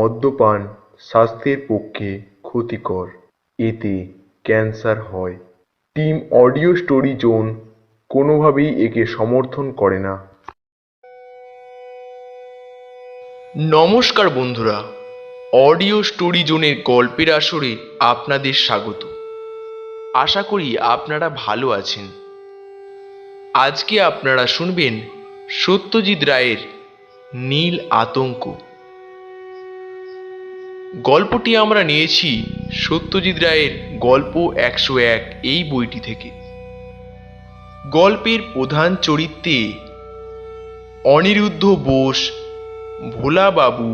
মদ্যপান স্বাস্থ্যের পক্ষে ক্ষতিকর, এতে ক্যান্সার হয়। টিম অডিও স্টোরি জোন কোনোভাবেই একে সমর্থন করে না। নমস্কার বন্ধুরা, অডিও স্টোরি জোনের গল্পের আসরে আপনাদের স্বাগত। আশা করি আপনারা ভালো আছেন। আজকে আপনারা শুনবেন সত্যজিৎ রায়ের নীল আতঙ্ক। গল্পটি আমরা নিয়েছি সত্যজিৎ রায়ের গল্প 101 এই বইটি থেকে। গল্পের প্রধান চরিত্রে অনিরুদ্ধ বোস, ভোলাবাবু,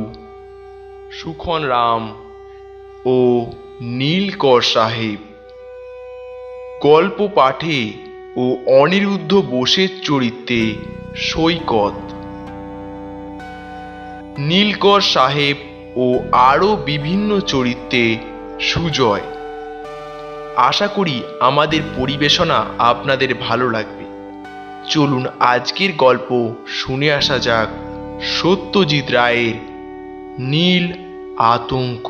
সুখন রাম ও নীলকর সাহেব। গল্প পাঠে ও অনিরুদ্ধ বোসের চরিত্রে সৈকত, নীলকর সাহেব ও আরও বিভিন্ন চরিত্রে সুজয়। আশা করি আমাদের পরিবেশনা আপনাদের ভালো লাগবে। চলুন আজকের গল্প শুনে আসা যাক সত্যজিৎ রায়ের নীল আতঙ্ক।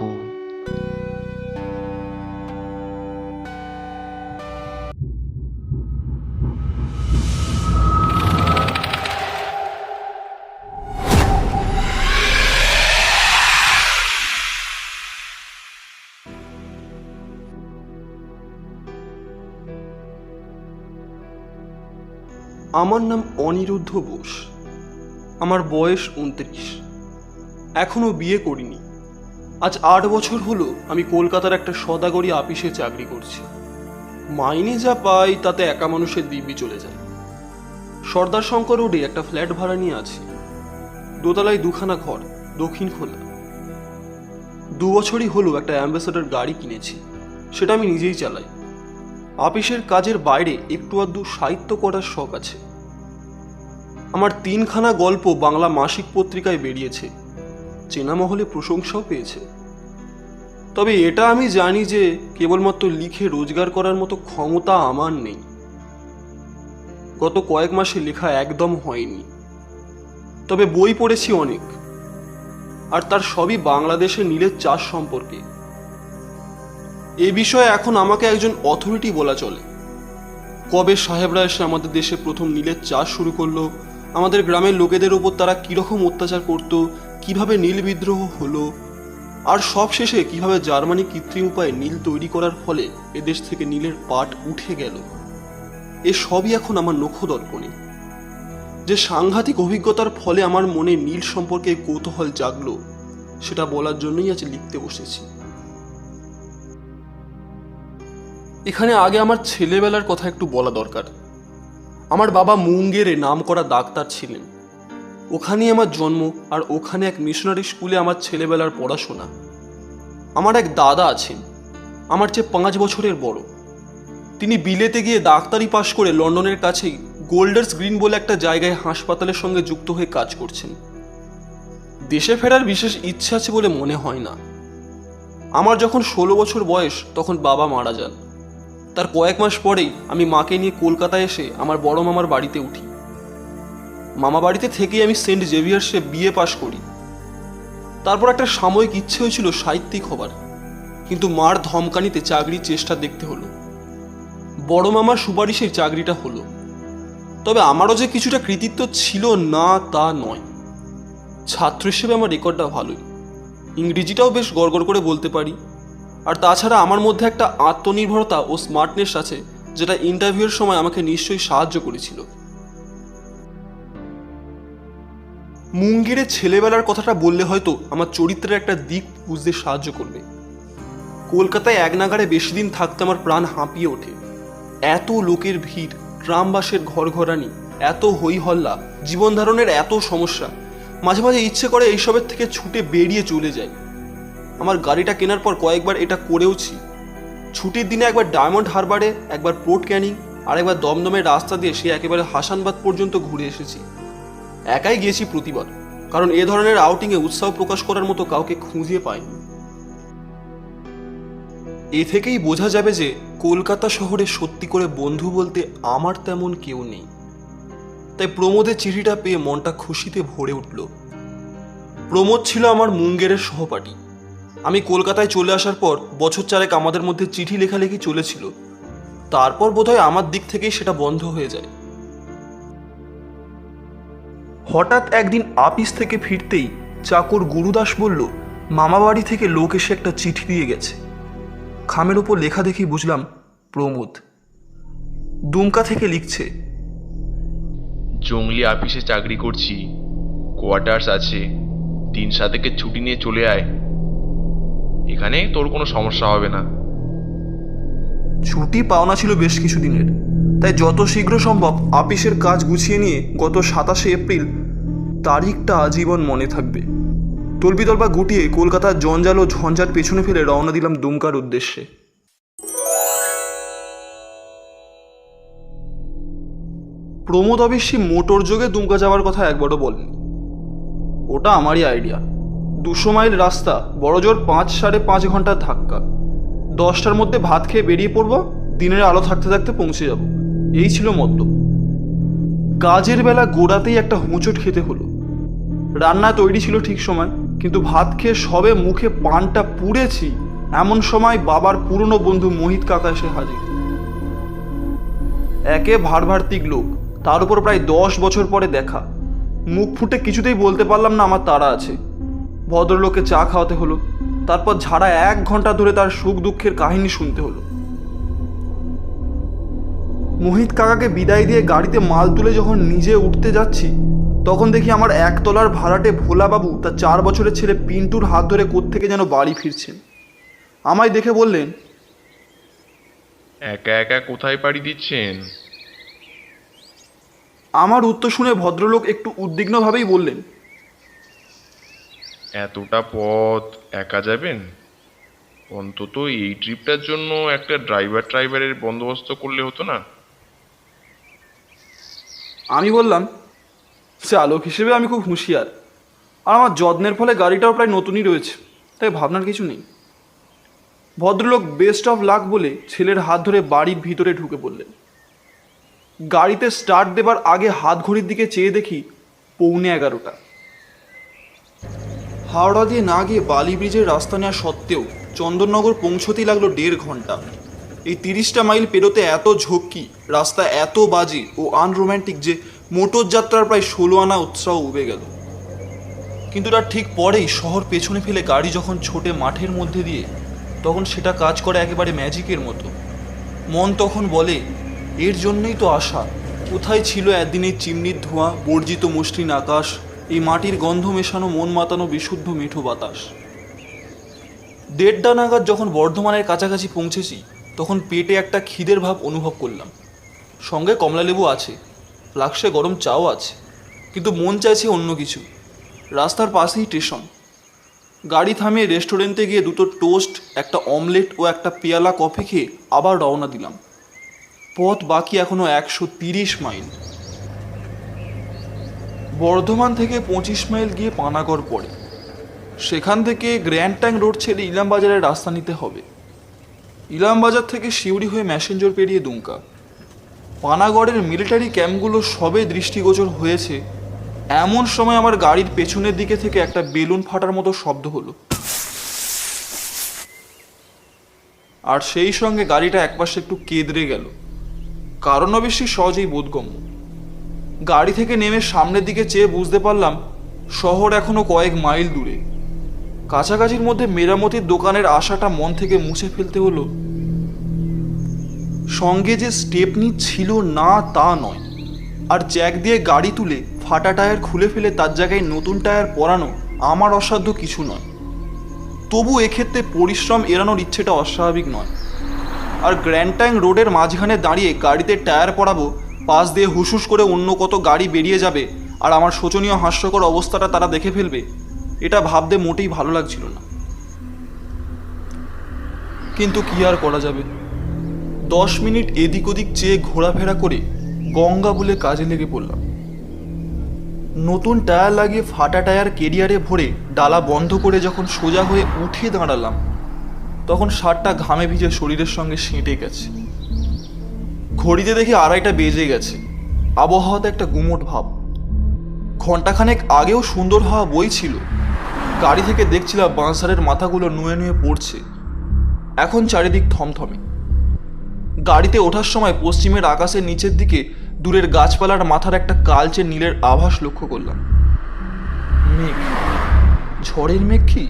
আমার নাম অনিরুদ্ধ বোস। আমার বয়স 29। এখনো বিয়ে করিনি। আজ 8 বছর হলো আমি কলকাতার একটা সদাগরি আপিসে চাকরি করছি। মাইনে যা পাই তাতে একা মানুষের দিব্যি চলে যায়। সর্দার শঙ্কর রোডে একটা ফ্ল্যাট ভাড়া নিয়ে আছি। দোতলায় 2খানা ঘর, দক্ষিণ খোলা। 2 বছরই হলো একটা অ্যাম্বাসেডর গাড়ি কিনেছি, সেটা আমি নিজেই চালাই। আপিসের কাজের বাইরে একটু আধটু সাহিত্য করার শখ আছে। আমার 3খানা গল্প বাংলা মাসিক পত্রিকায় বেরিয়েছে, চেনা মহলে প্রশংসাও পেয়েছে। তবে এটা আমি জানি যে কেবলমাত্র লিখে রোজগার করার মতো ক্ষমতা আমার নেই। গত কয়েক মাসে লেখা একদম হয়নি। তবে বই পড়েছি অনেক, আর তার সবই বাংলাদেশে নীলের চাষ সম্পর্কে। এ বিষয়ে এখন আমাকে একজন অথরিটি বলা চলে। কবে সাহেবরা এসে আমাদের দেশে প্রথম নীলের চাষ শুরু করলো, আমাদের গ্রামের লোকেদের ওপর তারা কীরকম অত্যাচার করত, কিভাবে নীল বিদ্রোহ হলো, আর সব শেষে কিভাবে জার্মানি কৃত্রিম উপায়ে নীল তৈরি করার ফলে এদেশ থেকে নীলের পাট উঠে গেল, এ সবই এখন আমার নখদর্পণে। যে সাংঘাতিক অভিজ্ঞতার ফলে আমার মনে নীল সম্পর্কে কৌতূহল জাগলো, সেটা বলার জন্যই আজ লিখতে বসেছি। এখানে আগে আমার ছেলেবেলার কথা একটু বলা দরকার। আমার বাবা মুঙ্গেরে নামকরা ডাক্তার ছিলেন। ওখানেই আমার জন্ম, আর ওখানে এক মিশনারি স্কুলে আমার ছেলেবেলার পড়াশোনা। আমার এক দাদা আছেন, আমার চেয়ে 5 বছরের বড়। তিনি বিলেতে গিয়ে ডাক্তারি পাশ করে লন্ডনের কাছেই গোল্ডার্স গ্রিন বলে একটা জায়গায় হাসপাতালের সঙ্গে যুক্ত হয়ে কাজ করছেন। দেশে ফেরার বিশেষ ইচ্ছে আছে বলে মনে হয় না। আমার যখন 16 বছর বয়স তখন বাবা মারা যান। তার কয়েক মাস পরেই আমি মাকে নিয়ে কলকাতায় এসে আমার বড় মামার বাড়িতে উঠি। মামা বাড়িতে থেকেই আমি সেন্ট জেভিয়ার্সে বিএ পাশ করি। তারপর একটা সাময়িক ইচ্ছে হয়েছিল সাহিত্যিক হবার, কিন্তু মার ধমকানিতে চাকরির চেষ্টা দেখতে হলো। বড় মামার সুপারিশে চাকরিটা হলো। তবে আমারও যে কিছুটা কৃতিত্ব ছিল না তা নয়। ছাত্র হিসেবে আমার রেকর্ডটা ভালোই, ইংরেজিটাও বেশ গড়গড় করে বলতে পারি। আর তাছাড়া আমার মধ্যে একটা আত্মনির্ভরতা ও স্মার্টনেস আছে, যেটা ইন্টারভিউয়ের সময় আমাকে নিশ্চয়ই সাহায্য করেছিল। মুঙ্গেরের ছেলেবেলার কথাটা বললে হয়তো আমার চরিত্রের একটা দিক বুঝতে সাহায্য করবে। কলকাতায় এক নাগাড়ে বেশি দিন থাকতে আমার প্রাণ হাঁপিয়ে ওঠে। এত লোকের ভিড়, ট্রামবাসের ঘরঘরানি, এত হই হল্লা, জীবন ধারণের এত সমস্যা, মাঝে মাঝে ইচ্ছে করে এইসবের থেকে ছুটে বেরিয়ে চলে যাই। আমার গাড়িটা কেনার পর কয়েকবার এটা করেওছি। ছুটির দিনে একবার ডায়মন্ড হারবারে, একবার পোর্ট ক্যানিং, আর একবার দমদমের রাস্তা দিয়ে সে একেবারে হাসানবাদ পর্যন্ত ঘুরে এসেছি। একাই গিয়েছি প্রতিবার, কারণ এ ধরনের আউটিংয়ে উৎসাহ প্রকাশ করার মতো কাউকে খুঁজে পাইনি। এ থেকেই বোঝা যাবে যে কলকাতা শহরে সত্যি করে বন্ধু বলতে আমার তেমন কেউ নেই। তাই প্রমোদের চিঠিটা পেয়ে মনটা খুশিতে ভরে উঠল। প্রমোদ ছিল আমার মুঙ্গেরের সহপাঠী। আমি কলকাতায় চলে আসার পর বছর চারেক আমাদের মধ্যে চিঠি লেখালেখি চলেছিল। তারপর বোধহয় আমার দিক থেকেই সেটা বন্ধ হয়ে যায়। হঠাৎ একদিন আপিস থেকে ফিরতেই চাকর গুরুদাস বলল, মামাবাড়ি থেকে লোক এসে একটা চিঠি দিয়ে গেছে। খামের ওপর লেখা দেখি বুঝলাম প্রমোদ। দুমকা থেকে লিখছে, জঙ্গলি অফিসে চাকরি করছি, কোয়ার্টার্স আছে, 3-7 ছুটি নিয়ে চলে আয়, এখানে তোর কোনো সমস্যা হবে না। ছুটি পাওনা ছিল বেশ কিছুদিনের, তাই যত শীঘ্র সম্ভব আপিসের কাজ গুছিয়ে নিয়ে গত 27শে এপ্রিল, তারিখটা আজীবন মনে থাকবে, তলবিতলবা গুটিয়ে কলকাতার জঞ্জাল ও ঝঞ্ঝাট পেছনে ফেলে রওনা দিলাম দুমকার উদ্দেশ্যে। প্রমোদ অবশ্যই মোটর যোগে দুমকা যাওয়ার কথা একবারও বলেনি। ওটা আমারই আইডিয়া। 200 মাইল রাস্তা, বড়জোর 5-5.5 ঘন্টার ধাক্কা। 10টার মধ্যে ভাত খেয়ে বেরিয়ে পড়ব, দিনের আলো থাকতে থাকতে পৌঁছে যাব, এই ছিল মতলব। কাজের বেলা গোড়াতেই একটা হোঁচট খেতে হলো। রান্না তৈরি ছিল ঠিক সময়, কিন্তু ভাত খেয়ে সবে মুখে পানটা পুড়েছি এমন সময় বাবার পুরনো বন্ধু মোহিত কাকা এসে হাজির। একে ভারভার্তিক লোক, তার উপর প্রায় 10 বছর পরে দেখা। মুখ ফুটে কিছুতেই বলতে পারলাম না আমার তাড়া আছে। ভদ্রলোককে চা খাওয়াতে হলো, তারপর ঝাড়া 1 ঘন্টা ধরে তার সুখ দুঃখের কাহিনী শুনতে হলো। মোহিত কাকাকে বিদায় দিয়ে গাড়িতে মাল তুলে যখন নিজে উঠতে যাচ্ছি, তখন দেখি আমার 1 তলার ভাড়াটে ভোলাবাবু তার 4 বছরের ছেলে পিন্টুর হাত ধরে কোত্থেকে যেন বাড়ি ফিরছেন। আমায় দেখে বললেন, একা একা কোথায় পাড়ি দিচ্ছেন? আমার উত্তর শুনে ভদ্রলোক একটু উদ্বিগ্নভাবেই বললেন, এতটা পথ একা যাবেন? অন্তত এই ট্রিপটার জন্য একটা ড্রাইভারের বন্দোবস্ত করলে হতো না? আমি বললাম, চালক হিসেবে আমি খুব হুঁশিয়ার, আর আমার যত্নের ফলে গাড়িটাও প্রায় নতুনই রয়েছে, তাই ভাবনার কিছু নেই। ভদ্রলোক বেস্ট অফ লাক বলে ছেলের হাত ধরে বাড়ির ভিতরে ঢুকে পড়লেন। গাড়িতে স্টার্ট দেবার আগে হাত ঘড়ির দিকে চেয়ে দেখি 11:45। হাওড়া দিয়ে না গিয়ে বালি ব্রিজের রাস্তা নেওয়া সত্ত্বেও চন্দননগর পৌঁছতেই লাগলো 1.5 ঘন্টা। এই 30টা মাইল পেরোতে এত ঝক্কি, রাস্তা এত বাজি ও আনরোম্যান্টিক যে মোটর যাত্রার প্রায় 16 আনা উৎসাহ উবে গেল। কিন্তু তার ঠিক পরেই শহর পেছনে ফেলে গাড়ি যখন ছোটে মাঠের মধ্যে দিয়ে, তখন সেটা কাজ করে একেবারে ম্যাজিকের মতো। মন তখন বলে, এর জন্যই তো আশা। কোথায় ছিল একদিন এই চিমনির ধোঁয়া, বর্জিত মসৃণ আকাশ, এই মাটির গন্ধ মেশানো মন মাতানো বিশুদ্ধ মিঠো বাতাস। 1:30 নাগাদ যখন বর্ধমানের কাছাকাছি পৌঁছেছি, তখন পেটে একটা খিদের ভাব অনুভব করলাম। সঙ্গে কমলালেবু আছে, ফ্লাক্সে গরম চাও আছে, কিন্তু মন চাইছে অন্য কিছু। রাস্তার পাশেই স্টেশন। গাড়ি থামিয়ে রেস্টুরেন্টে গিয়ে 2টো টোস্ট, একটা অমলেট ও একটা পেয়ালা কফি খেয়ে আবার রওনা দিলাম। পথ বাকি এখনো 130 মাইল। বর্ধমান থেকে 25 মাইল গিয়ে পানাগড় পড়ে। সেখান থেকে গ্র্যান্ড ট্যাঙ্ক রোড ছেড়ে ইলামবাজারের রাস্তা নিতে হবে। ইলামবাজার থেকে শিউড়ি হয়ে ম্যাসেঞ্জর পেরিয়ে দুমকা। পানাগড়ের মিলিটারি ক্যাম্পগুলো সবে দৃষ্টিগোচর হয়েছে এমন সময় আমার গাড়ির পেছনের দিকে থেকে একটা বেলুন ফাটার মতো শব্দ হলো, আর সেই সঙ্গে গাড়িটা একপাশে একটু কেদরে গেল। কারণ অবশ্যই সহজেই বোধগম্য। গাড়ি থেকে নেমে সামনের দিকে চেয়ে বুঝতে পারলাম শহর এখনো কয়েক মাইল দূরে। কাছাকাছির মধ্যে মেরামতির দোকানের আশাটা মন থেকে মুছে ফেলতে হলো। সঙ্গে যে স্টেপনি ছিল না তা নয়, আর জ্যাক দিয়ে গাড়ি তুলে ফাটা টায়ার খুলে ফেলে তার জায়গায় নতুন টায়ার পরানো আমার অসাধ্য কিছু নয়। তবু এক্ষেত্রে পরিশ্রম এড়ানোর ইচ্ছেটা অস্বাভাবিক নয়। আর গ্র্যান্ড ট্যাঙ্ক রোডের মাঝখানে দাঁড়িয়ে গাড়িতে টায়ার পরাবো, পাশ দিয়ে হুসহুস করে অন্য কত গাড়ি বেরিয়ে যাবে আর আমার শোচনীয় হাস্যকর অবস্থাটা তারা দেখে ফেলবে, এটা ভাবতে মোটেই ভালো লাগছিল না। কিন্তু কি আর করা যাবে। 10 মিনিট এদিক ওদিক চেয়ে ঘোরাফেরা করে গঙ্গা বলে কাজে লেগে পড়লাম। নতুন টায়ার লাগিয়ে ফাটা টায়ার কেরিয়ারে ভরে ডালা বন্ধ করে যখন সোজা হয়ে উঠে দাঁড়ালাম, তখন শার্টটা ঘামে ভিজে শরীরের সঙ্গে সেঁটে গেছে। ঘড়িতে দেখি 2:30 বেজে গেছে। আবহাওয়াতে একটা গুমোট ভাব। ঘণ্টাখানেক আগেও সুন্দর হাওয়া বইছিল, গাড়ি থেকে দেখছিলাম বাঁশঝাড়ের মাথাগুলো নুয়ে নুয়ে পড়ছে। এখন চারিদিক থমথমে। গাড়িতে ওঠার সময় পশ্চিমের আকাশের নিচের দিকে দূরের গাছপালার মাথার একটা কালচে নীলের আভাস লক্ষ্য করলাম। মেঘ, ঝড়ের মেঘ কি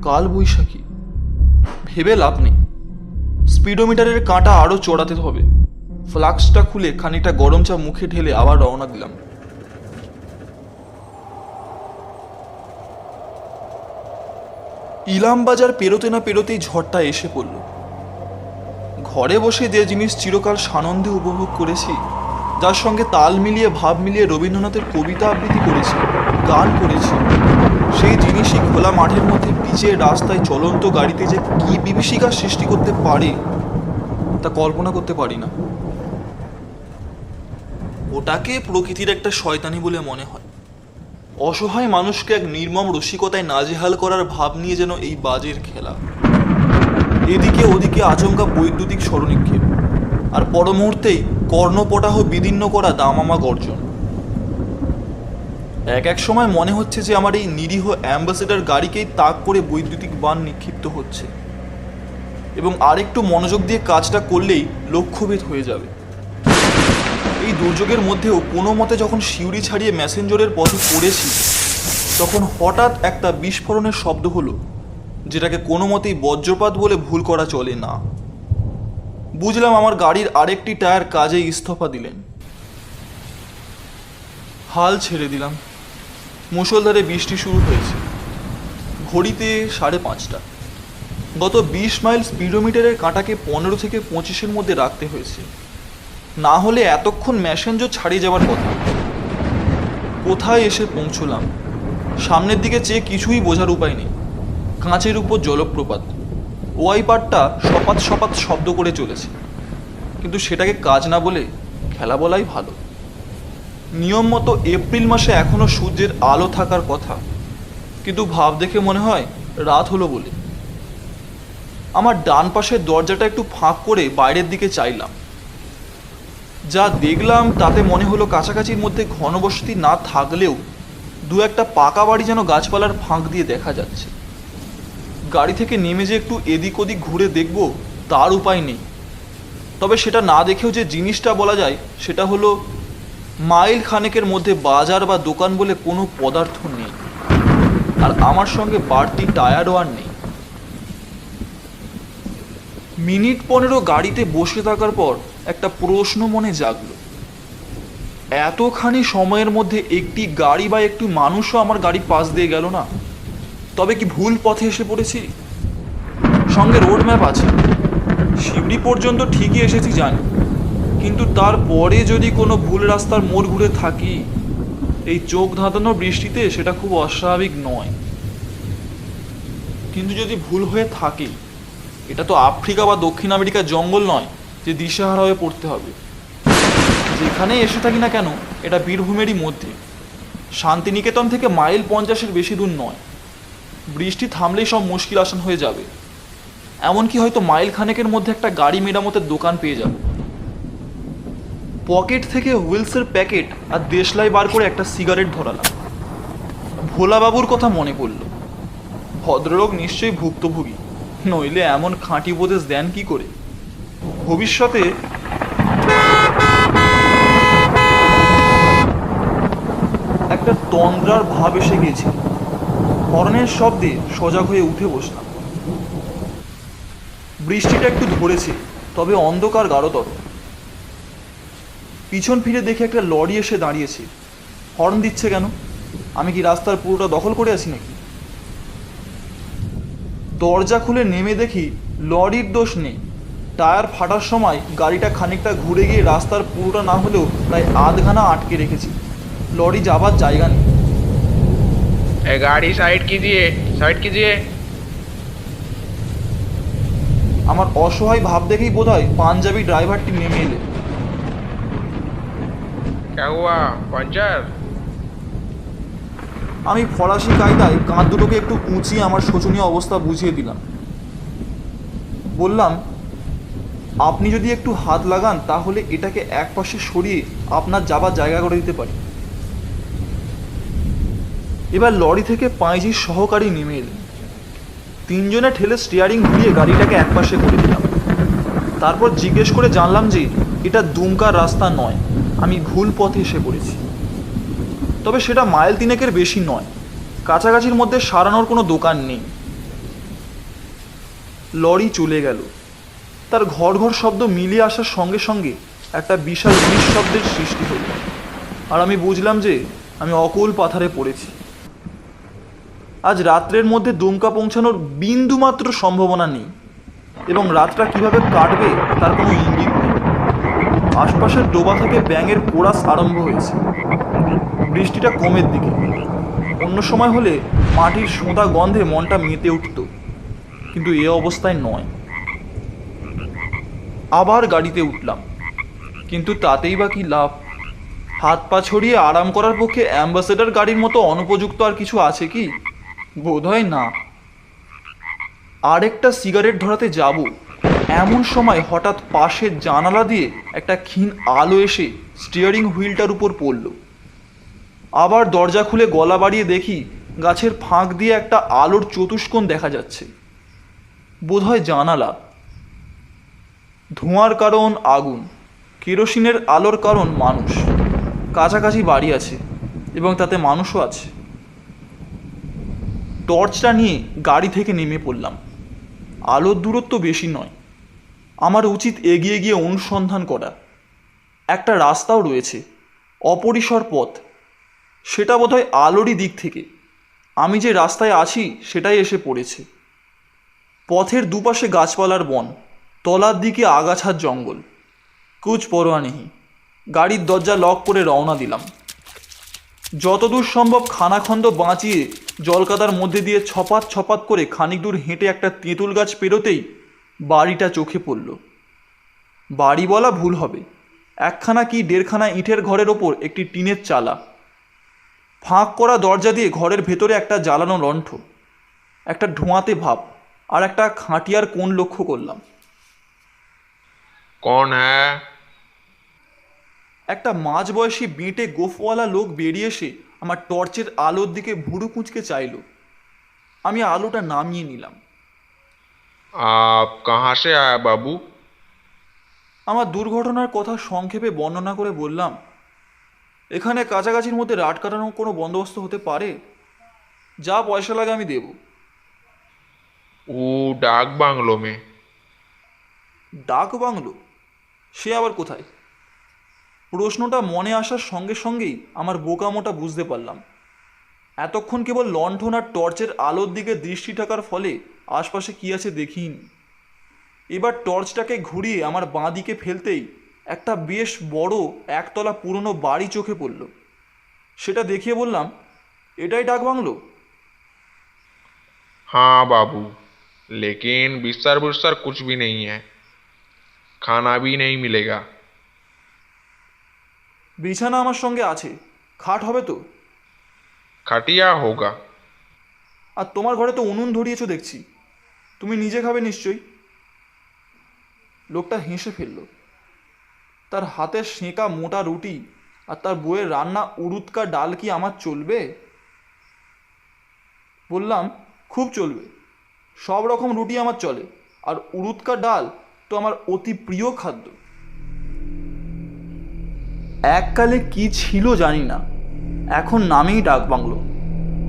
কাল বৈশাখী? ভেবে লাভ নেই, স্পিডোমিটারের কাঁটা আরো চড়াতে হবে। ফ্লাক্সটা খুলে খানিকটা গরম চা মুখে ঢেলে আবার রওনা দিলাম। ইলামবাজার পেরোতে না পেরোতেই ঝড়টা এসে পড়ল। ঘরে বসে যে জিনিস চিরকাল সানন্দে উপভোগ করেছি, যার সঙ্গে তাল মিলিয়ে ভাব মিলিয়ে রবীন্দ্রনাথের কবিতা আবৃত্তি করেছি, গান করেছি, সেই জিনিসই খোলা মাঠের মধ্যে পিচের রাস্তায় চলন্ত গাড়িতে যে কি বিভীষিকার সৃষ্টি করতে পারে তা কল্পনা করতে পারি না। ওটাকে প্রকৃতির একটা শয়তানি বলে মনে হয়। অসহায় মানুষকে এক নির্মম রসিকতায় নাজেহাল করার ভাব নিয়ে যেন এই বাজের খেলা। এদিকে ওদিকে আচমকা বৈদ্যুতিক স্মরণিক্ষেপ, আর পর মুহূর্তেই কর্ণপটাহ বিদীর্ণ করা দামামা গর্জন। এক সময় মনে হচ্ছে যে আমার এই নিরীহ অ্যাম্বাসেডার গাড়িকেই তাক করে বৈদ্যুতিক বাণ নিক্ষিপ্ত হচ্ছে, এবং আরেকটু মনোযোগ দিয়ে কাজটা করলেই লক্ষ্যভেদ হয়ে যাবে। এই দুর্যোগের মধ্যেও কোনো মতে যখন শিউরি ছাড়িয়ে ম্যাসেঞ্জরের পথে পড়েছি, তখন হঠাৎ একটা বিস্ফোরণের শব্দ হলো, যেটাকে কোনো মতেই বজ্রপাত বলে ভুল করা চলে না। বুঝলাম আমার গাড়ির আরেকটি টায়ার কাজে ইস্তফা দিলেন। হাল ছেড়ে দিলাম। মুষলধারে বৃষ্টি শুরু হয়েছে। ঘড়িতে 5:30। গত 20 মাইল স্পিডোমিটারের কাঁটাকে 15 থেকে 25-এর মধ্যে রাখতে হয়েছে, না হলে এতক্ষণ ম্যাসেঞ্জর ছাড়িয়ে যাওয়ার কথা। কোথায় এসে পৌঁছলাম? সামনের দিকে চেয়ে কিছুই বোঝার উপায় নেই। কাঁচের উপর জলপ্রপাত, ওয়াইপারটা সপাত সপাত শব্দ করে চলেছে, কিন্তু সেটাকে কাজ না বলে খেলা বলাই ভালো। নিয়ম মতো এপ্রিল মাসে এখনো সূর্যের আলো থাকার কথা, কিন্তু ভাব দেখে মনে হয় রাত হলো বলে। আমার ডান পাশের দরজাটা একটু ফাঁক করে বাইরের দিকে চাইলাম। যা দেখলাম তাতে মনে হলো কাছাকাছির মধ্যে ঘনবসতি না থাকলেও দু একটা পাকা বাড়ি যেন গাছপালার ফাঁক দিয়ে দেখা যাচ্ছে। গাড়ি থেকে নেমে যে একটু এদিক ওদিক ঘুরে দেখব তার উপায় নেই। তবে সেটা না দেখেও যে জিনিসটা বলা যায় সেটা হলো, মাইল খানেকের মধ্যে বাজার বা দোকান বলে কোনো পদার্থ নেই, আর আমার সঙ্গে বাড়তি টায়ারও আর নেই। মিনিট 15 গাড়িতে বসে থাকার পর একটা প্রশ্ন মনে জাগলো, এতখানি সময়ের মধ্যে একটি গাড়ি বা একটি মানুষও আমার গাড়ি পাশ দিয়ে গেল না, তবে কি ভুল পথে এসে পড়েছি? সঙ্গে রোড ম্যাপ আছে, শিবড়ি পর্যন্ত ঠিকই এসেছি জানি, কিন্তু তারপরে যদি কোনো ভুল রাস্তার মোড় ঘুরে থাকি, এই চোখ ধাঁধানো বৃষ্টিতে সেটা খুব অস্বাভাবিক নয়। কিন্তু যদি ভুল হয়ে থাকে, এটা তো আফ্রিকা বা দক্ষিণ আমেরিকার জঙ্গল নয় যে দিশেহারা হয়ে পড়তে হবে। যেখানে এসে থাকি না কেন, এটা বীরভূমেরই মধ্যে, শান্তিনিকেতন থেকে মাইল 50-এর বেশি দূর নয়। বৃষ্টি থামলেই সব মুশকিল আসান হয়ে যাবে। এমনকি হয়তো মাইল খানেকের মধ্যে একটা গাড়ি মেরামতের দোকান পেয়ে যাব। পকেট থেকে হুইলসের প্যাকেট আর দেশলাই বার করে একটা সিগারেট ধরালাম। ভোলাবাবুর কথা মনে পড়ল। ভদ্রলোক নিশ্চয়ই ভুক্তভোগী, নইলে এমন খাঁটি উপদেশ দেন কি করে? ভবিষ্যতে একটা তন্দ্রার ভাব এসে গিয়েছিল। হর্নের শব্দে সজাগ হয়ে উঠে বসলাম। বৃষ্টিটা একটু ধরেছে, তবে অন্ধকার গাঢ়তর। পিছন ফিরে দেখে একটা লরি এসে দাঁড়িয়েছে। হর্ন দিচ্ছে কেন? আমি কি রাস্তার পুরোটা দখল করে আছি নাকি? দরজা খুলে নেমে দেখি লরির দোষ নেই। টায়ার ফাটার সময় গাড়িটা খানিকটা ঘুরে গিয়ে রাস্তার পুরোটা না হলেও প্রায় আধখানা আটকে রেখেছি। লরি যাবার জায়গা নেই। गाड़ी साइड कीजिए, साइड कीजिए। আমার অসহায় ভাব দেখেই বোধহয় পাঞ্জাবি ড্রাইভারটি নেমে এলে। क्या हुआ, पंचर? আমি ফরাসি কায়দায় কাঁধ দুটোকে একটু উঁচিয়ে আমার শোচনীয় অবস্থা বুঝিয়ে দিলাম। বললাম, আপনি যদি একটু হাত লাগান তাহলে এটাকে একপাশে সরিয়ে আপনার যাবার জায়গা করে দিতে পারি। এবার লরি থেকে পাঁইজির সহকারী নেমে এলেন। তিনজনে ঠেলে স্টিয়ারিং ঘুরিয়ে গাড়িটাকে একপাশে করে দিলাম। তারপর জিজ্ঞেস করে জানলাম যে এটা দুমকার রাস্তা নয়, আমি ভুল পথে এসে পড়েছি। তবে সেটা মাইল তিনেকের বেশি নয়, কাছাকাছির মধ্যে সারানোর কোনো দোকান নেই। লরি চলে গেল। তার ঘর ঘর শব্দ মিলিয়ে আসার সঙ্গে সঙ্গে একটা বিশাল নিঃশব্দের সৃষ্টি হল, আর আমি বুঝলাম যে আমি অকুল পাথারে পড়েছি। আজ রাত্রের মধ্যে দুমকা পৌঁছানোর বিন্দুমাত্র সম্ভাবনা নেই, এবং রাতটা কিভাবে কাটবে তার কোনো ইঙ্গিত নেই। আশপাশের ডোবা থেকে ব্যাঙের কোরাস আরম্ভ হয়েছে। বৃষ্টিটা কমের দিকে। অন্য সময় হলে মাটির সোঁদা গন্ধে মনটা মেতে উঠত, কিন্তু এ অবস্থায় নয়। আবার গাড়িতে উঠলাম, কিন্তু তাতেই বা কি লাভ? হাত পা ছড়িয়ে আরাম করার পক্ষে অ্যাম্বাসেডার গাড়ির মতো অনুপযুক্ত আর কিছু আছে কি? বোধহয় না। আরেকটা সিগারেট ধরাতে যাব, এমন সময় হঠাৎ পাশের জানালা দিয়ে একটা ক্ষীণ আলো এসে স্টিয়ারিং হুইলটার উপর পড়ল। আবার দরজা খুলে গলা বাড়িয়ে দেখি গাছের ফাঁক দিয়ে একটা আলোর চতুষ্কোণ দেখা যাচ্ছে। বোধহয় জানালা। ধোঁয়ার কারণ আগুন, কেরোসিনের আলোর কারণ মানুষ। কাছাকাছি বাড়ি আছে এবং তাতে মানুষও আছে। টর্চটা নিয়ে গাড়ি থেকে নেমে পড়লাম। আলোর দূরত্ব বেশি নয়, আমার উচিত এগিয়ে গিয়ে অনুসন্ধান করা। একটা রাস্তাও রয়েছে, অপরিসর পথ। সেটা বোধহয় আলোরই দিক থেকে। আমি যে রাস্তায় আছি সেটাই এসে পড়েছে। পথের দুপাশে গাছপালার বন, তলার দিকে আগাছার জঙ্গল। কুছ পরোয়া নেই। গাড়ির দরজা লক করে রওনা দিলাম। যতদূর সম্ভব খানাখন্দ বাঁচিয়ে জলকাদার মধ্যে দিয়ে ছপাত ছপাত করে খানিক দূর হেঁটে একটা তেঁতুল গাছ পেরোতেই বাড়িটা চোখে পড়ল। বাড়ি বলা ভুল হবে, একখানা কি দেড়খানা ইটের ঘরের ওপর একটি টিনের চালা। ফাঁক করা দরজা দিয়ে ঘরের ভেতরে একটা জ্বালানো লণ্ঠ, একটা ধোঁয়াতে ভাব, আর একটা খাটিয়ার কোণ লক্ষ্য করলাম। कौन है? একটা মাঝবয়সী বেঁটে গোফওয়ালা লোক বেরিয়ে এসে আমার টর্চের আলোর দিকে ভুরু কুঁচকে চাইল। আমি আলোটা নামিয়ে নিলাম। आप कहाँ से आए बाबू? আমার দুর্ঘটনার কথা সংক্ষেপে বর্ণনা করে বললাম, এখানে কাছাকাছির মধ্যে রাত কাটানোর কোনো বন্দোবস্ত হতে পারে? যা পয়সা লাগে আমি দেব। वो डाक बांग्लो में। ডাক বাংলো? সে আবার কোথায়? প্রশ্নটা মনে আসার সঙ্গে সঙ্গেই আমার বোকামোটা বুঝতে পারলাম। এতক্ষণ কেবল লণ্ঠন আর টর্চের আলোর দিকে দৃষ্টি থাকার ফলে আশপাশে কী আছে দেখিনি। এবার টর্চটাকে ঘুরিয়ে আমার বাঁ দিকে ফেলতেই একটা বেশ বড় একতলা পুরনো বাড়ি চোখে পড়ল। সেটা দেখিয়ে বললাম, এটাই ডাক বাংলো? हाँ बाबू, लेकिन बिस्तर बुस्तर कुछ भी नहीं है, खाना भी नहीं मिलेगा। বিছানা আমার সঙ্গে আছে, খাট হবে তো? खटिया होगा। আর তোমার ঘরে তো উনুন ধরিয়েছো দেখছি, তুমি নিজে খাবে নিশ্চয়ই। লোকটা হেসে ফেলল। তার হাতের সেঁকা মোটা রুটি আর তার বউয়ের রান্না উড়ুৎকা ডাল কি আমার চলবে? বললাম, খুব চলবে। সব রকম রুটি আমার চলে, আর উড়ুৎকা ডাল তো আমার অতি প্রিয় খাদ্য। এককালে কি ছিল জানি না, এখন নামেই ডাক বাংলো।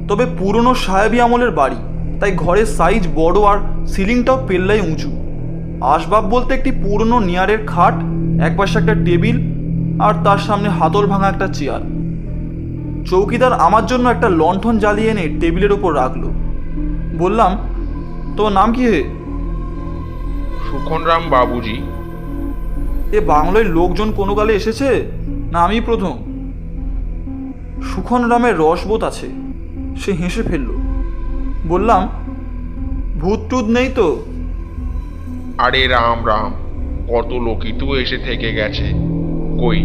তবে পুরনো সাহেবি আমলের বাড়ি, তাই ঘরের সাইজ বড় আর সিলিংটাও পেল্লাই উঁচু। আসবাব বলতে একটি পুরনো নিয়ারের খাট, একপাশে একটা টেবিল, আর তার সামনে হাতল ভাঙা একটা চেয়ার। চৌকিদার আমার জন্য একটা লণ্ঠন জ্বালিয়ে এনে টেবিলের ওপর রাখলো। বললাম, তোমার নাম কি হে? সুখনরাম বাবুজি। এ বাংলায় লোকজন কোনো কালে এসেছে, না আমি প্রথম? সুখন রামের রসবোধ আছে। সে হেসে ফেলল। বললাম, ভূত টুত নেই তো? আরে রাম রাম, কত লোকই তো এসে থেকে গেছে, কই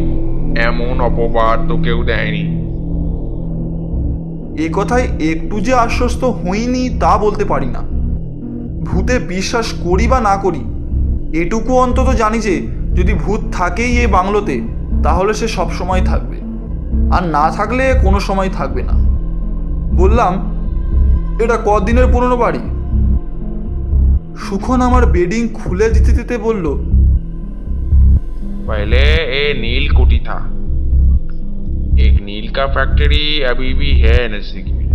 এমন অপবাদ তো কেউ দেয়নি। এ কথায় একটু যে আশ্বস্ত হইনি তা বলতে পারি না। ভূতে বিশ্বাস করি বা না করি, এটুকু অন্তত জানি যে যদি ভূত থাকেই এ বাংলোতে, তাহলে সে সব সময় থাকবে, আর না থাকলে কোনো সময় থাকবে না। বললাম, এটা কদিনের পুরনো বাড়ি? সুখন আমার বেডিং খুলে দিতে দিতে বলল, पहले ये नील कुटी था। एक नील का फैक्ट्री अभी भी है नजदीक में।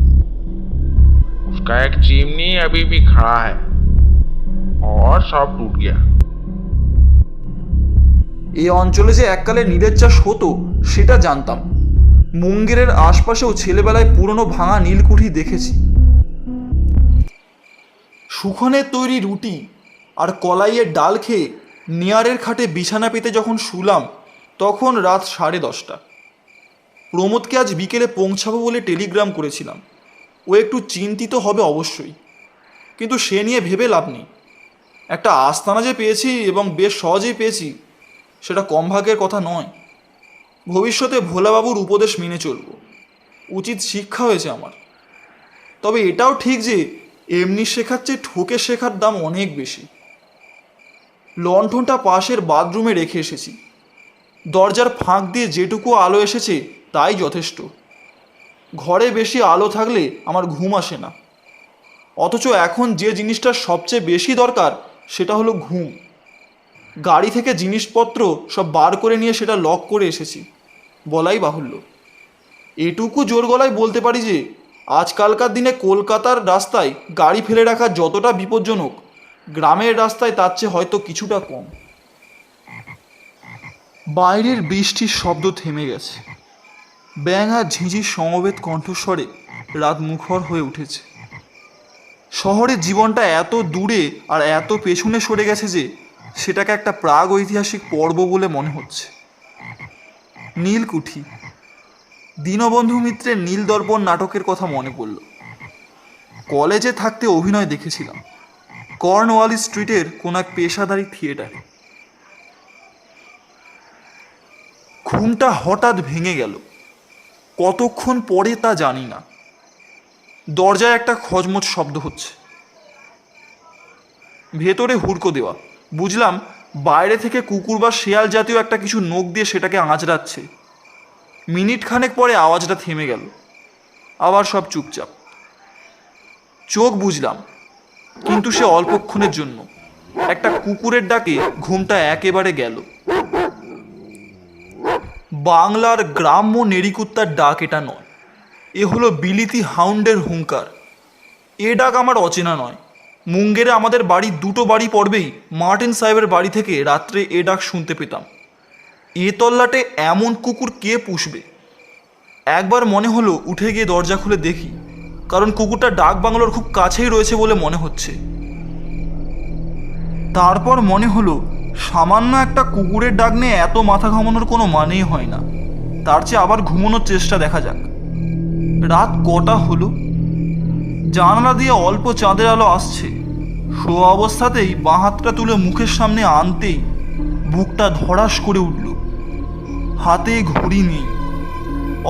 उसका एक चिमनी अभी भी खड़ा है और सब टूट गया। এই অঞ্চলে যে এককালে নীলের চাষ হতো সেটা জানতাম। মুঙ্গেরের আশপাশেও ছেলেবেলায় পুরনো ভাঙা নীলকুঠি দেখেছি। সুখনের তৈরি রুটি আর কলাইয়ের ডাল খেয়ে নেয়ারের খাটে বিছানা পেতে যখন শুলাম তখন রাত 10:30। প্রমোদকে আজ বিকেলে পৌঁছাবো বলে টেলিগ্রাম করেছিলাম। ও একটু চিন্তিত হবে অবশ্যই, কিন্তু সে নিয়ে ভেবে লাভ নেই। একটা আস্তানা যে পেয়েছি এবং বেশ সহজেই পেয়েছি, সেটা কম ভাগ্যের কথা নয়। ভবিষ্যতে ভোলাবাবুর উপদেশ মেনে চলব, উচিত শিক্ষা হয়েছে আমার। তবে এটাও ঠিক যে এমনি শেখার চেয়ে ঠকে শেখার দাম অনেক বেশি। লণ্ঠনটা পাশের বাথরুমে রেখে এসেছি। দরজার ফাঁক দিয়ে যেটুকু আলো এসেছে তাই যথেষ্ট। ঘরে বেশি আলো থাকলে আমার ঘুম আসে না, অথচ এখন যে জিনিসটার সবচেয়ে বেশি দরকার সেটা হলো ঘুম। গাড়ি থেকে জিনিসপত্র সব বার করে নিয়ে সেটা লক করে এসেছি, বলাই বাহুল্য। এটুকু জোর গলায় বলতে পারি যে আজকালকার দিনে কলকাতার রাস্তায় গাড়ি ফেলে রাখা যতটা বিপজ্জনক, গ্রামের রাস্তায় তার চেয়ে হয়তো কিছুটা কম। বাইরের বৃষ্টির শব্দ থেমে গেছে। ব্যাঙ আর ঝিঁঝির সমবেত কণ্ঠস্বরে রাত মুখর হয়ে উঠেছে। শহরের জীবনটা এত দূরে আর এত পেছনে সরে গেছে যে সেটাকে একটা প্রাগ ঐতিহাসিক পর্ব বলে মনে হচ্ছে। নীলকুঠি। দীনবন্ধু মিত্রের নীলদর্পণ নাটকের কথা মনে পড়ল। কলেজে থাকতে অভিনয় দেখেছিলাম কর্নওয়ালিস স্ট্রিটের কোন এক পেশাদারি থিয়েটারে। ঘুমটা হঠাৎ ভেঙে গেল। কতক্ষণ পরে তা জানি না। দরজায় একটা খচমচ শব্দ হচ্ছে। ভেতরে হুড়কো দেওয়া। বুঝলাম বাইরে থেকে কুকুর বা শেয়াল জাতীয় একটা কিছু নখ দিয়ে সেটাকে আঁচড়াচ্ছে। মিনিট খানেক পরে আওয়াজটা থেমে গেল। আবার সব চুপচাপ। চোখ বুঝলাম, কিন্তু সে অল্পক্ষণের জন্য। একটা কুকুরের ডাকে ঘুমটা একেবারে গেল। বাংলার গ্রাম্য নেড়িকুত্তার ডাক এটা নয়, এ হলো বিলিতি হাউন্ডের হুঙ্কার। এ ডাক আমার অচেনা নয়। মুঙ্গেরে আমাদের বাড়ির 2টো বাড়ি পড়বেই মার্টিন সাহেবের বাড়ি থেকে রাত্রে এ ডাক শুনতে পেতাম। এ তল্লাটে এমন কুকুর কে পুষবে? একবার মনে হলো উঠে গিয়ে দরজা খুলে দেখি, কারণ কুকুরটা ডাক বাংলোর খুব কাছেই রয়েছে বলে মনে হচ্ছে। তারপর মনে হলো সামান্য একটা কুকুরের ডাক নিয়ে এত মাথা ঘামানোর কোনো মানেই হয় না। তার চেয়ে আবার ঘুমানোর চেষ্টা দেখা যাক। রাত কটা হলো? জানালা দিয়ে অল্প চাঁদের আলো আসছে। শোয়া অবস্থাতেই বাঁ হাতটা তুলে মুখের সামনে আনতেই বুকটা ধড়াস করে উঠল। হাতে ঘড়ি নেই,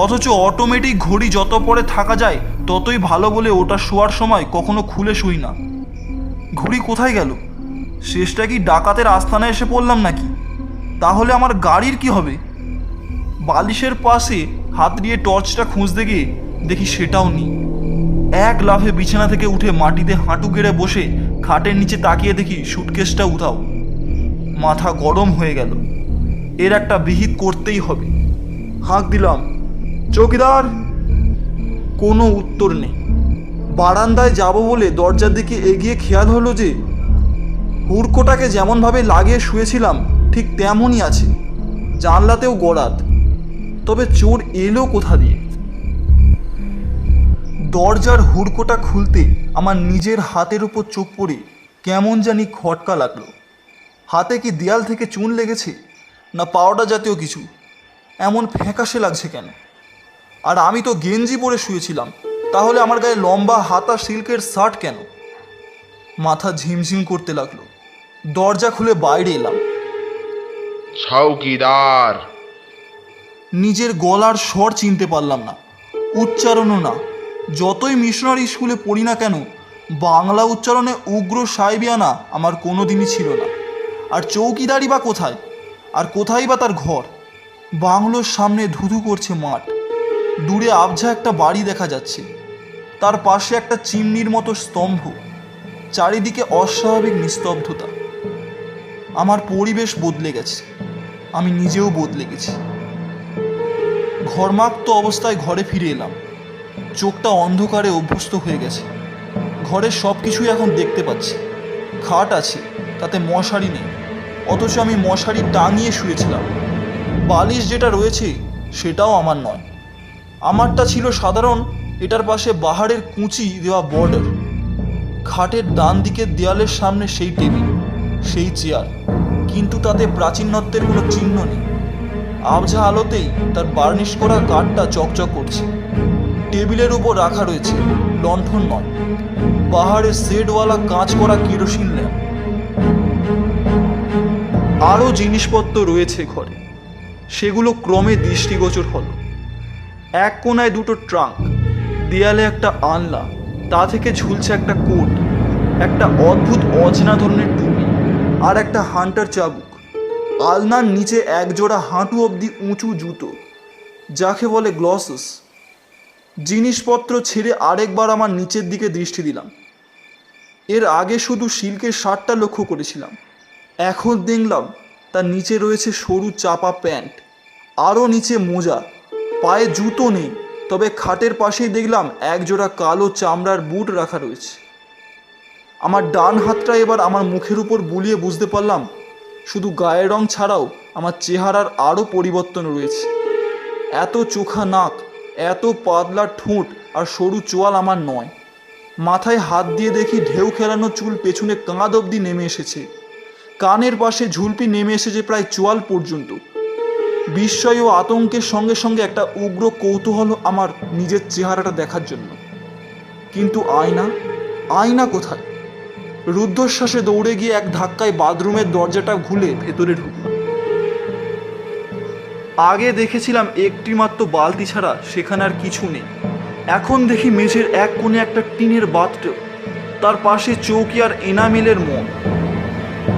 অথচ অটোমেটিক ঘড়ি যত পরে থাকা যায় ততই ভালো বলে ওটা শোয়ার সময় কখনো খুলে শুই না। ঘড়ি কোথায় গেল? শেষটা কি ডাকাতের আস্তানায় এসে পড়লাম নাকি? তাহলে আমার গাড়ির কি হবে? বালিশের পাশে হাত দিয়ে টর্চটা খুঁজতে গিয়ে দেখি সেটাও নেই। এক লাফে বিছানা থেকে উঠে মাটিতে হাঁটু গেড়ে বসে খাটের নিচে তাকিয়ে দেখি সুটকেসটা উধাও। মাথা গরম হয়ে গেল। এর একটা বিহিত করতেই হবে। হাঁক দিলাম, চৌকিদার। কোনো উত্তর নেই। বারান্দায় যাব বলে দরজার দিকে এগিয়ে খেয়াল হলো যে হুড়কোটাকে যেমনভাবে লাগিয়ে শুয়েছিলাম ঠিক তেমনই আছে। জানলাতেও গড়াত। তবে চোর এলো কোথা দিয়ে? দরজার হুড়কোটা খুলতে আমার নিজের হাতের উপর চোখ পড়ে কেমন জানি খটকা লাগলো। হাতে কি দেয়াল থেকে চুন লেগেছে, না পাউডার জাতীয় কিছু? এমন ফ্যাকাশে লাগছে কেন? আর আমি তো গেঞ্জি পরে শুয়েছিলাম, তাহলে আমার গায়ে লম্বা হাতা সিল্কের শার্ট কেন? মাথা ঝিমঝিম করতে লাগলো। দরজা খুলে বাইরে এলাম। চৌকিদার। নিজের গলার স্বর চিনতে পারলাম না, উচ্চারণও না। যতই মিশনারি স্কুলে পড়ি না কেন, বাংলা উচ্চারণে উগ্র সাহেবিয়ানা আমার কোনো দিনই ছিল না। আর চৌকিদারি বা কোথায়? আর কোথায় বা তার ঘর? বাংলোর সামনে ধুধু করছে মাঠ। দূরে আবঝা একটা বাড়ি দেখা যাচ্ছে। তার পাশে একটা চিমনির মতো স্তম্ভ, চারিদিকে অস্বাভাবিক নিস্তব্ধতা। আমার পরিবেশ বদলে গেছে, আমি নিজেও বদলে গেছি। ঘর্মাক্ত অবস্থায় ঘরে ফিরে এলাম। চোখটা অন্ধকারে অভ্যস্ত হয়ে গেছে। ঘরের সব কিছুই এখন দেখতে পাচ্ছি। খাট আছে, তাতে মশারি নেই, অথচ আমি মশারি টাঙিয়ে শুয়েছিলাম। বালিশ যেটা রয়েছে সেটাও আমার নয়, আমারটা ছিল সাধারণ, এটার পাশে বাহারের কুঁচি দেওয়া বর্ডার। খাটের ডান দিকের দেয়ালের সামনে সেই টেবিল, সেই চেয়ার, কিন্তু তাতে প্রাচীনত্বের কোনো চিহ্ন নেই। আবঝা আলোতেই তার বার্নিশ করা কাঠটা চকচক করছে। টেবিলের উপর রাখা রয়েছে লণ্ঠন নয়, বাহারের সেটওয়ালা কাঁচ করা কেরোসিন ল্যাম্প। আরও জিনিসপত্র রয়েছে ঘরে, সেগুলো ক্রমে দৃষ্টিগোচর হলো। এক কোনায় দুটো ট্রাঙ্ক, দেয়ালে একটা আনলা, তা থেকে ঝুলছে একটা কোট, একটা অদ্ভুত অচেনা ধরনের টুপি, আর একটা হান্টার চাবুক। আলনার নিচে একজোড়া হাঁটু অবধি উঁচু জুতো, যাকে বলে গ্লসেস। জিনিসপত্র ছেড়ে আরেকবার আমার নিচের দিকে দৃষ্টি দিলাম। এর আগে শুধু সিল্কের শার্টটা লক্ষ্য করেছিলাম, এখন দেখলাম তার নিচে রয়েছে সরু চাপা প্যান্ট, আরও নিচে মোজা, পায়ে জুতো নেই, তবে খাটের পাশেই দেখলাম একজোড়া কালো চামড়ার বুট রাখা রয়েছে। আমার ডান হাতটা এবার আমার মুখের উপর বুলিয়ে বুঝতে পারলাম শুধু গায়ের রং ছাড়াও আমার চেহারার আরও পরিবর্তন রয়েছে। এত চোখা নাক, এত পাতলা ঠোঁট আর সরু চোয়াল আমার নয়। মাথায় হাত দিয়ে দেখি ঢেউ খেলানো চুল পেছনে কাঁধ অবধি নেমে এসেছে, কানের পাশে ঝুলপি নেমে এসেছে প্রায় চোয়াল পর্যন্ত। বিস্ময় ও আতঙ্কের সঙ্গে সঙ্গে একটা উগ্র কৌতূহল আমার নিজের চেহারাটা দেখার জন্য। কিন্তু আয়না কোথায়? রুদ্ধশ্বাসে দৌড়ে গিয়ে এক ধাক্কায় বাথরুমের দরজাটা খুলে ভেতরে ঢুকলাম। আগে দেখেছিলাম একটি মাত্র বালতি ছাড়া সেখানে আর কিছু নেই। এখন দেখি মেঝের এক কোণে একটা টিনের বাথটব, তার পাশে চৌকি আর এনামেলের মগ।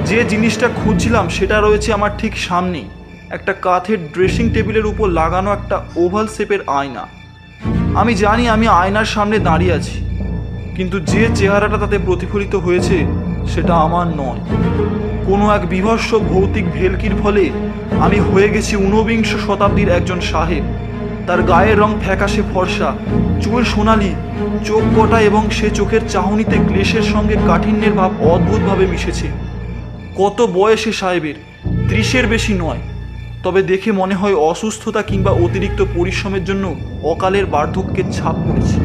যে জিনিসটা খুঁজছিলাম সেটা রয়েছে আমার ঠিক সামনেই, একটা কাঠের ড্রেসিং টেবিলের উপর লাগানো একটা ওভাল শেপের আয়না। আমি জানি আমি আয়নার সামনে দাঁড়িয়ে আছি, কিন্তু যে চেহারাটা তাতে প্রতিফলিত হয়েছে সেটা আমার নয়। কোনো এক বিভৎস ভৌতিক ভেলকির ফলে আমি হয়ে গেছি ঊনবিংশ শতাব্দীর একজন সাহেব। তার গায়ের রং ফ্যাকাশে ফর্সা, চুল সোনালি, চোখ কটা, এবং সে চোখের চাহনিতে ক্লেশের সঙ্গে কাঠিন্যের ভাব অদ্ভুতভাবে মিশেছে। কত বয়সে সাহেবের? 30-এর বেশি নয়, তবে দেখে মনে হয় অসুস্থতা কিংবা অতিরিক্ত পরিশ্রমের জন্য অকালের বার্ধক্যের ছাপ পড়েছে।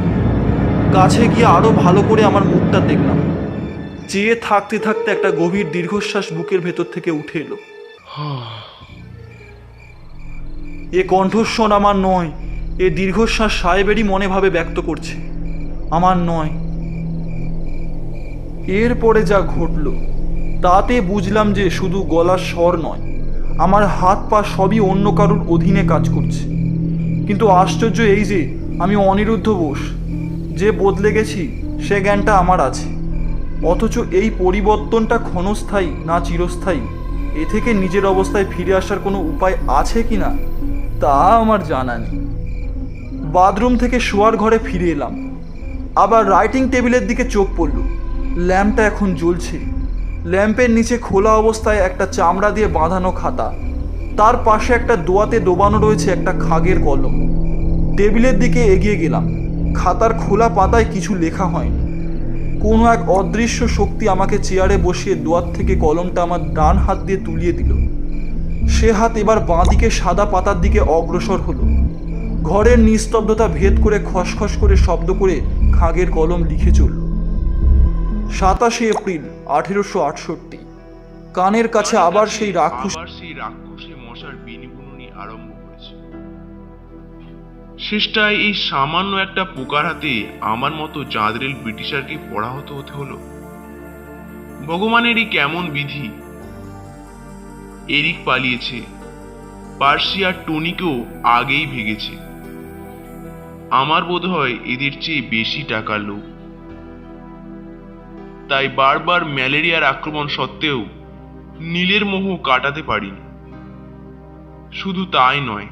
কাছে গিয়ে আরও ভালো করে আমার মুখটা দেখলাম। চেয়ে থাকতে থাকতে একটা গভীর দীর্ঘশ্বাস বুকের ভেতর থেকে উঠে এলো। এ কণ্ঠস্বর আমার নয়, এ দীর্ঘশ্বাস সাহেবেরই মনে ভাবে ব্যক্ত করছে, আমার নয়। এরপরে যা ঘটল তাতে বুঝলাম যে শুধু গলার স্বর নয়, আমার হাত পা সবই অন্য কারুর অধীনে কাজ করছে। কিন্তু আশ্চর্য এই যে আমি অনিরুদ্ধ বোস, যে বদলে গেছি সে জ্ঞানটা আমার আছে, অথচ এই পরিবর্তনটা ক্ষণস্থায়ী না চিরস্থায়ী, এ থেকে নিজের অবস্থায় ফিরে আসার কোনো উপায় আছে কি না তা আমার জানা নেই। বাথরুম থেকে শোয়ার ঘরে ফিরে এলাম। আবার রাইটিং টেবিলের দিকে চোখ পড়ল। ল্যাম্পটা এখন জ্বলছে। ল্যাম্পের নিচে খোলা অবস্থায় একটা চামড়া দিয়ে বাঁধানো খাতা, তার পাশে একটা দোয়াতে দোবানো রয়েছে একটা খাগের কলম। টেবিলের দিকে এগিয়ে গেলাম। খাতার খোলা পাতায় কিছু লেখা হয়নি। কোনো এক অদৃশ্য শক্তি আমাকে চেয়ারে বসিয়ে দোয়াত থেকে কলমটা আমার ডান হাত দিয়ে তুলিয়ে দিল। সে হাত এবার বাঁ দিকে সাদা পাতার দিকে অগ্রসর হলো। ঘরের নিস্তব্ধতা ভেদ করে খসখস করে শব্দ করে খাগের কলম লিখে চলল। 27 এপ্রিল 1868। কানের কাছে আবার সেই রাক্ষসী মশার বিনিবুনি আরম্ভ হয়েছে। শেষটায় এই সামান্য একটা পোকার হাতে আমার মতো জাদরেল ব্রিটিশারকে পরাহত হতে হলো। ভগবানেরই কেমন বিধি। এরিক পালিয়েছে, পার্সি আর টনিকেও আগেই ভেগেছে। আমার বোধ হয় এদের চেয়ে বেশি টাকার লোক। তাই বারবার ম্যালেরিয়ার আক্রমণ সত্ত্বেও নীলের মোহ কাটাতে পারিনি। শুধু তাই নয়,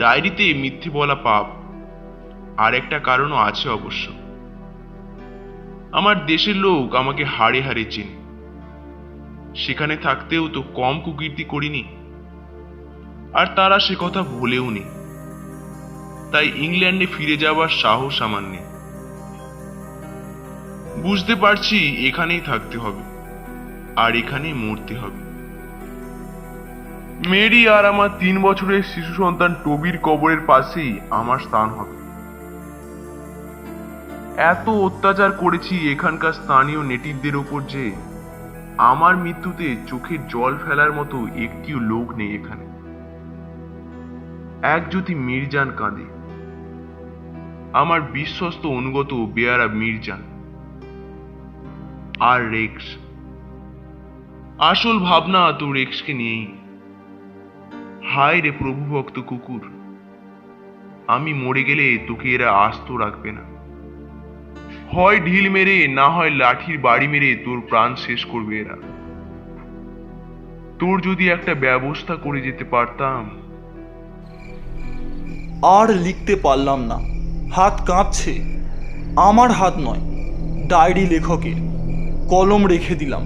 ডায়েরিতে মিথ্যে বলা পাপ, আর একটা কারণও আছে অবশ্য। আমার দেশের লোক আমাকে হাড়ে হাড়ে চেনে। সেখানে থাকতেও তো কম কুকীর্তি করিনি, আর তারা সে কথা ভুলেও নি। তাই ইংল্যান্ডে ফিরে যাওয়ার সাহস আমার নেই। বুঝতে পারছি এখানেই থাকতে হবে, আর এখানেই মরতে হবে। মেরি আর আমার 3 বছরের শিশু সন্তান টবির কবরের পাশেই আমার স্থান হবে। এত অত্যাচার করেছি এখানকার স্থানীয় নেটিভদের ওপর যে আমার মৃত্যুতে চোখে জল ফেলার মতো একটিও লোক নেই এখানে। এক যদি মির্জান কাঁদে, আমার বিশ্বস্ত অনুগত বেয়ারা মির্জান, আর রেক্স। আসল ভাবনা তো রেক্সকে নিয়েই। হায় রে প্রভু ভক্ত কুকুর, আমি মরে গেলে তোকে এরা আস্ত রাখবে না। হয় ঢিল মেরে, না হয় লাঠির বাড়ি মেরে তোর প্রাণ শেষ করবে এরা। তোর যদি একটা ব্যবস্থা করে যেতে পারতাম। আর লিখতে পারলাম না, হাত কাঁপছে। আমার হাত নয়, ডায়েরি লেখকের। কলম রেখে দিলাম।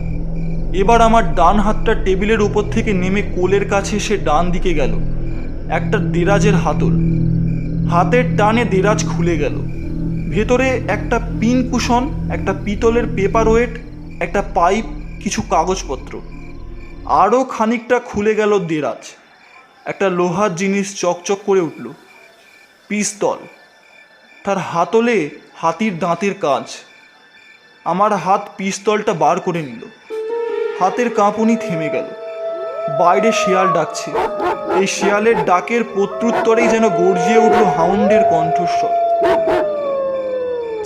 এবার আমার ডান হাতটা টেবিলের উপর থেকে নেমে কোলের কাছে এসে ডান দিকে গেল একটা দেরাজের হাতল। হাতের টানে দেরাজ খুলে গেল। ভেতরে একটা পিন কুশন, একটা পিতলের পেপার ওয়েট, একটা পাইপ, কিছু কাগজপত্র। আরও খানিকটা খুলে গেল দেরাজ। একটা লোহার জিনিস চকচক করে উঠল। পিস্তল। তার হাতলে হাতির দাঁতের কাজ। আমার হাত পিস্তলটা বার করে নিল। হাতের কাঁপুনি থেমে গেল। বাইরে শিয়াল ডাকছে। এই শিয়ালের ডাকের প্রত্যুত্তরেই যেন গর্জিয়ে উঠল হাউন্ডের কণ্ঠস্বর।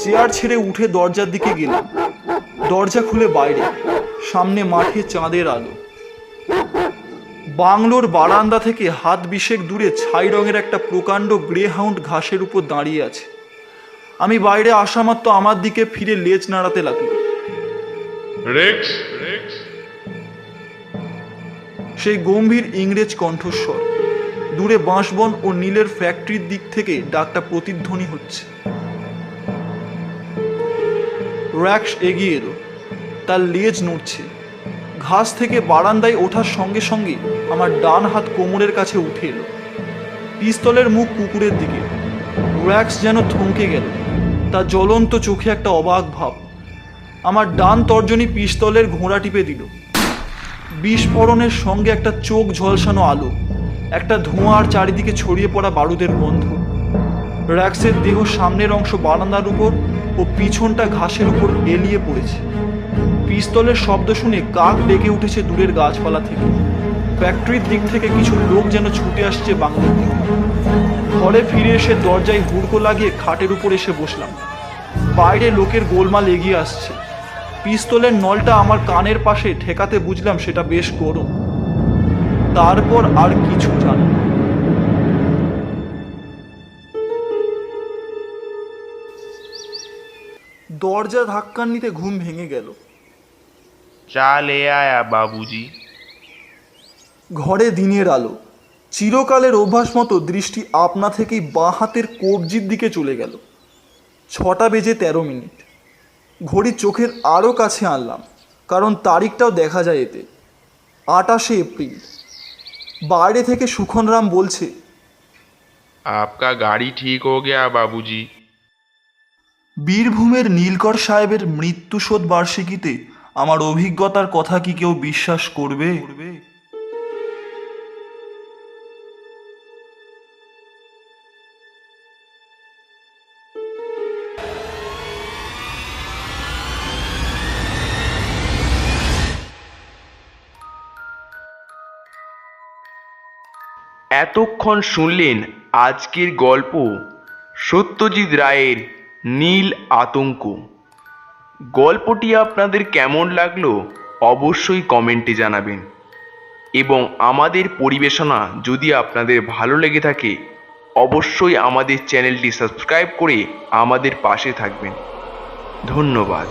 চেয়ার ছেড়ে উঠে দরজার দিকে গেলাম। দরজা খুলে বাইরে, সামনে মাঠে চাঁদের আলো। বাংলোর বারান্দা থেকে হাত বিশেক দূরে ছাই রঙের একটা প্রকাণ্ড গ্রে হাউন্ড ঘাসের উপর দাঁড়িয়ে আছে। আমি বাইরে আসা মাত্র আমার দিকে ফিরে লেজ নাড়াতে লাগলো। রেক্স। সেই গম্ভীর ইংরেজ কণ্ঠস্বর। দূরে বাঁশবন ও নীলের ফ্যাক্টরির দিক থেকে ডাকটা প্রতিধ্বনি হচ্ছে। র্যাক্স এগিয়ে এলো। তার লেজ নড়ছে। ঘাস থেকে বারান্দায় ওঠার সঙ্গে সঙ্গে আমার ডান হাত কোমরের কাছে উঠে এলো। পিস্তলের মুখ কুকুরের দিকে। র্যাক্স যেন থমকে গেল। তার জ্বলন্ত চোখে একটা অবাক ভাব। আমার ডান তর্জনী পিস্তলের ঘোড়া টিপে দিল। বিস্ফোরণের সঙ্গে একটা চোখ ঝলসানো আলো, একটা ধোঁয়ার চারিদিকে ছড়িয়ে পড়া বারুদের গন্ধ। র্যাক্সের দেহ সামনের অংশ বারান্দার উপর ও পিছনটা ঘাসের উপর এলিয়ে পড়েছে। পিস্তলের শব্দ শুনে কাক ডেকে উঠেছে দূরের গাছপালা থেকে। ফ্যাক্টরির দিক থেকে কিছু লোক যেন ছুটে আসছে বাংলোর দিকে। ঘরে ফিরে এসে দরজায় হুড়কো লাগিয়ে খাটের উপর এসে বসলাম। বাইরে লোকের গোলমাল এগিয়ে আসছে। পিস্তলের নলটা আমার কানের পাশে ঠেকাতে বুঝলাম সেটা বেশ গরম। তারপর আর কিছু জানি না। দরজা ধাক্কান্নিতে ঘুম ভেঙে গেল। চা লে আয়া বাবুজি। ঘরে দিনের আলো। চিরকালের অভ্যাস মতো দৃষ্টি আপনা থেকেই বাঁ হাতের কবজির দিকে চলে গেল। 6:13। ঘড়ি চোখের আরও কাছে আনলাম, কারণ তারিখটাও দেখা যায় এতে। 28 এপ্রিল। বাইরে থেকে সুখনরাম বলছে, आपका गाड़ी ठीक हो गया बाबूजी। বীরভূমের নীলকর সাহেবের মৃত্যুশোধ বার্ষিকীতে আমার অভিজ্ঞতার কথা কি কেউ বিশ্বাস করবে? এতক্ষণ শুনলেন আজকের গল্প সত্যজিৎ রায়ের নীল আতঙ্ক। গল্পটি আপনাদের কেমন লাগলো অবশ্যই কমেন্টে জানাবেন, এবং আমাদের পরিবেশনা যদি আপনাদের ভালো লেগে থাকে অবশ্যই আমাদের চ্যানেলটি সাবস্ক্রাইব করে আমাদের পাশে থাকবেন। ধন্যবাদ।